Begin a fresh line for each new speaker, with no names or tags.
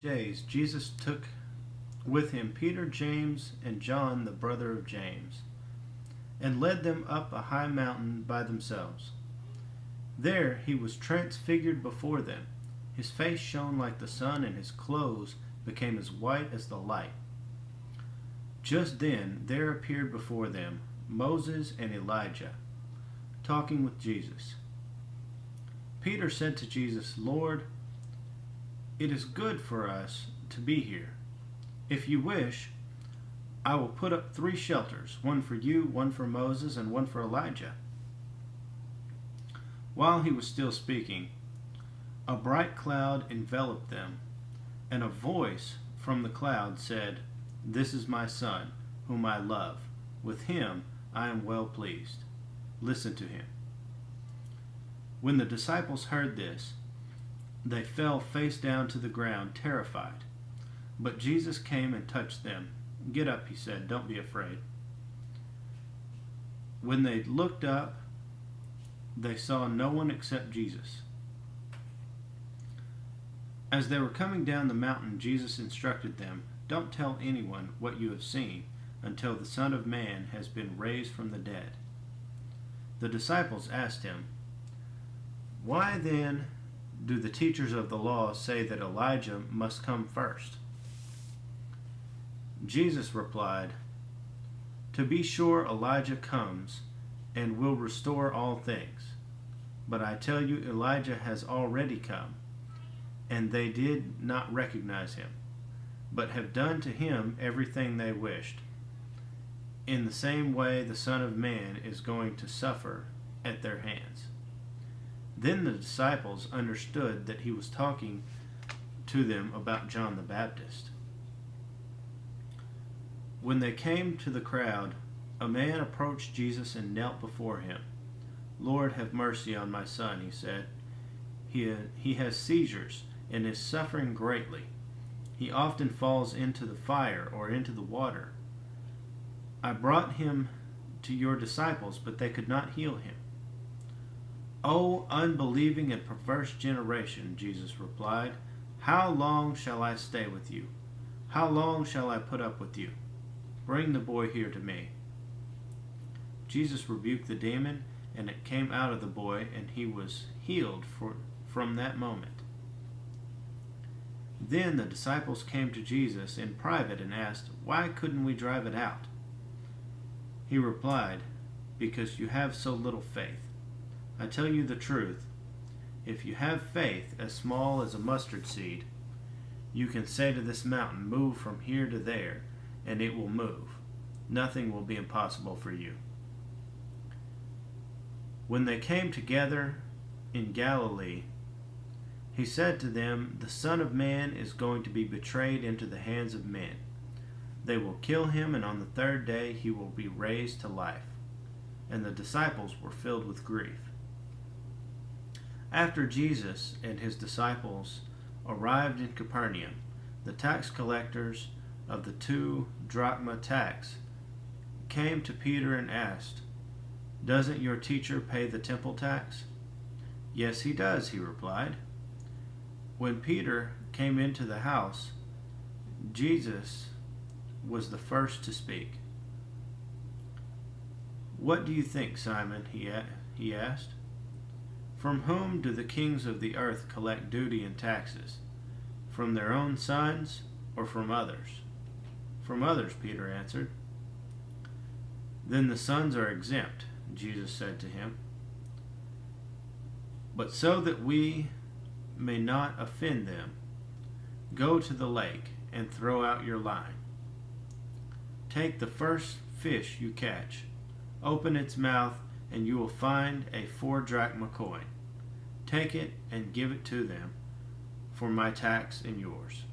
Days, Jesus took with him Peter, James, and John, the brother of James, and led them up a high mountain by themselves. There he was transfigured before them. His face shone like the sun, and his clothes became as white as the light. Just then there appeared before them Moses and Elijah, talking with Jesus. Peter said to Jesus, "Lord, it is good for us to be here. If you wish, I will put up 3 shelters, one for you, one for Moses, and one for Elijah." While he was still speaking, a bright cloud enveloped them, and a voice from the cloud said, "This is my Son, whom I love. With him I am well pleased. Listen to him." When the disciples heard this, they fell face down to the ground, terrified. But Jesus came and touched them. "Get up," he said. "Don't be afraid." When they looked up, they saw no one except Jesus. As they were coming down the mountain, Jesus instructed them, "Don't tell anyone what you have seen until the Son of Man has been raised from the dead." The disciples asked him, "Why then do the teachers of the law say that Elijah must come first?" Jesus replied, "To be sure, Elijah comes and will restore all things. But I tell you, Elijah has already come, and they did not recognize him, but have done to him everything they wished. In the same way, the Son of Man is going to suffer at their hands." Then the disciples understood that he was talking to them about John the Baptist. When they came to the crowd, a man approached Jesus and knelt before him. "Lord, have mercy on my son," he said. He has seizures and is suffering greatly. He often falls into the fire or into the water. I brought him to your disciples, but they could not heal him." "O unbelieving and perverse generation," Jesus replied, "how long shall I stay with you? How long shall I put up with you? Bring the boy here to me." Jesus rebuked the demon, and it came out of the boy, and he was healed from that moment. Then the disciples came to Jesus in private and asked, "Why couldn't we drive it out?" He replied, "Because you have so little faith. I tell you the truth, if you have faith as small as a mustard seed, you can say to this mountain, 'Move from here to there,' and it will move. Nothing will be impossible for you." When they came together in Galilee, he said to them, "The Son of Man is going to be betrayed into the hands of men. They will kill him, and on the 3rd day he will be raised to life." And the disciples were filled with grief. After Jesus and his disciples arrived in Capernaum, the tax collectors of the 2 drachma tax came to Peter and asked, "Doesn't your teacher pay the temple tax?" "Yes, he does," he replied. When Peter came into the house, Jesus was the first to speak. "What do you think, Simon?" he asked. "From whom do the kings of the earth collect duty and taxes? From their own sons or from others?" "From others," Peter answered. "Then the sons are exempt," Jesus said to him. "But so that we may not offend them, go to the lake and throw out your line. Take the first fish you catch, open its mouth, and you will find a 4 drachma coin. Take it and give it to them for my tax and yours."